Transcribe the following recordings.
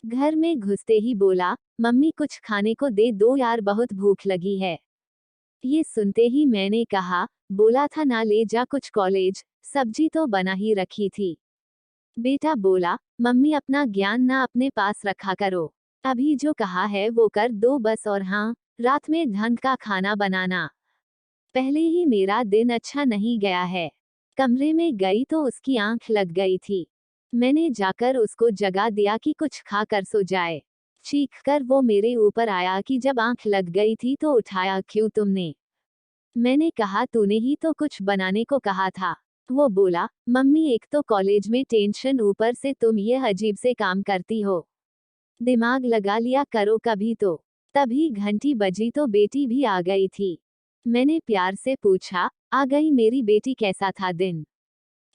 घर में घुसते ही बोला, मम्मी कुछ खाने को दे दो यार, बहुत भूख लगी है। ये सुनते ही मैंने कहा, बोला था ना ले जा कुछ, कॉलेज सब्जी तो बना ही रखी थी। बेटा बोला, मम्मी अपना ज्ञान ना अपने पास रखा करो, अभी जो कहा है वो कर दो बस, और हाँ, रात में ढंग का खाना बनाना। पहले ही मेरा दिन अच्छा नहीं गया है। कमरे में गई तो उसकी आंख लग गई थी। मैंने जाकर उसको जगा दिया कि कुछ खा कर सो जाए। चीख कर वो मेरे ऊपर आया कि जब आंख लग गई थी तो उठाया क्यों तुमने? मैंने कहा तूने ही तो कुछ बनाने को कहा था। वो बोला, मम्मी एक तो कॉलेज में टेंशन, ऊपर से तुम ये अजीब से काम करती हो। दिमाग लगा लिया करो कभी तो। तभी घंटी बजी तो बेटी भी आ गई थी। मैंने प्यार से पूछा, आ गई मेरी बेटी, कैसा था दिन?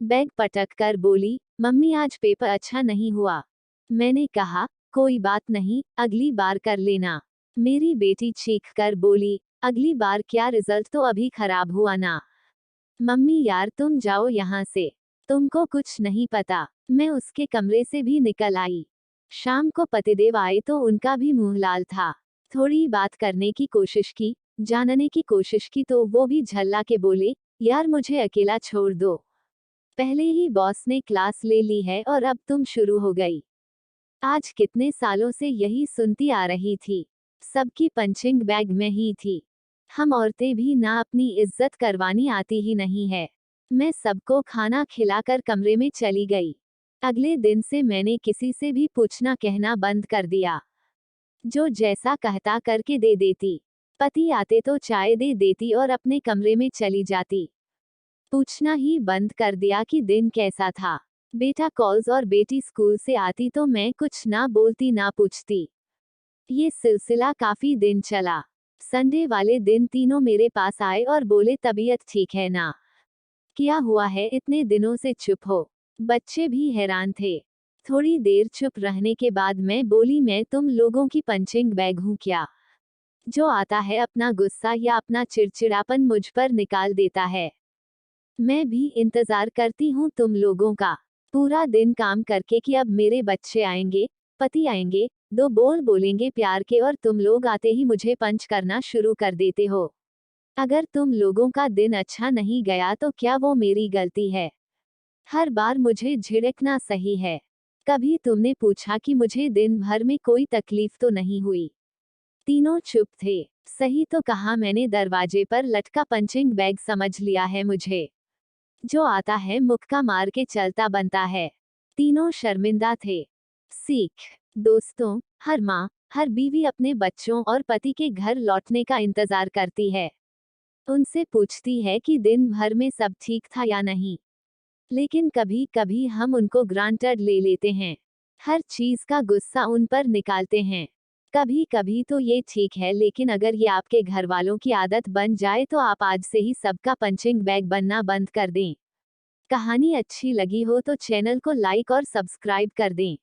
बैग पटक कर बोली, मम्मी आज पेपर अच्छा नहीं हुआ। मैंने कहा, कोई बात नहीं, अगली बार कर लेना। मेरी बेटी चीख कर बोली, अगली बार क्या, रिजल्ट तो अभी खराब हुआ ना। मम्मी यार तुम जाओ यहाँ से, तुमको कुछ नहीं पता। मैं उसके कमरे से भी निकल आई। शाम को पतिदेव आए तो उनका भी मुंह लाल था। थोड़ी बात करने की कोशिश की, जानने की कोशिश की तो वो भी झल्ला के बोले, यार मुझे अकेला छोड़ दो। पहले ही बॉस ने क्लास ले ली है और अब तुम शुरू हो गई। आज कितने सालों से यही सुनती आ रही थी। सबकी पंचिंग बैग में ही थी। हम औरतें भी ना अपनी इज्जत करवानी आती ही नहीं है। मैं सबको खाना खिलाकर कमरे में चली गई। अगले दिन से मैंने किसी से भी पूछना कहना बंद कर दिया। जो जैसा कहता करके दे देती। पति आते तो चाय दे देती और अपने कमरे में चली जाती। पूछना ही बंद कर दिया कि दिन कैसा था। बेटा कॉल्स और बेटी स्कूल से आती तो मैं कुछ ना बोलती ना पूछती। ये सिलसिला काफी दिन चला। संडे वाले दिन तीनों मेरे पास आए और बोले तबीयत ठीक है ना? क्या हुआ है, इतने दिनों से चुप हो? बच्चे भी हैरान थे। थोड़ी देर चुप रहने के बाद मैं बोली, मैं तुम लोगों की पंचिंग बैग हूँ क्या? जो आता है अपना गुस्सा या अपना चिड़चिड़ापन मुझ पर निकाल देता है। मैं भी इंतजार करती हूँ तुम लोगों का। पूरा दिन काम करके कि अब मेरे बच्चे आएंगे, पति आएंगे, दो बोल बोलेंगे प्यार के, और तुम लोग आते ही मुझे पंच करना शुरू कर देते हो। अगर तुम लोगों का दिन अच्छा नहीं गया तो क्या वो मेरी गलती है? हर बार मुझे झिड़कना सही है? कभी तुमने पूछा कि मुझे दिन भर में कोई तकलीफ तो नहीं हुई? तीनों चुप थे। सही तो कहा मैंने, दरवाजे पर लटका पंचिंग बैग समझ लिया है मुझे। जो आता है मुक्का मार के चलता बनता है। तीनों शर्मिंदा थे। सीख। दोस्तों, हर माँ, हर बीवी अपने बच्चों और पति के घर लौटने का इंतजार करती है। उनसे पूछती है कि दिन भर में सब ठीक था या नहीं। लेकिन कभी कभी हम उनको ग्रांटेड ले लेते हैं। हर चीज का गुस्सा उन पर निकालते हैं। कभी कभी तो ये ठीक है, लेकिन अगर ये आपके घर वालों की आदत बन जाए तो आप आज से ही सबका पंचिंग बैग बनना बंद कर दें। कहानी अच्छी लगी हो तो चैनल को लाइक और सब्सक्राइब कर दें।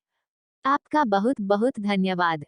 आपका बहुत बहुत धन्यवाद।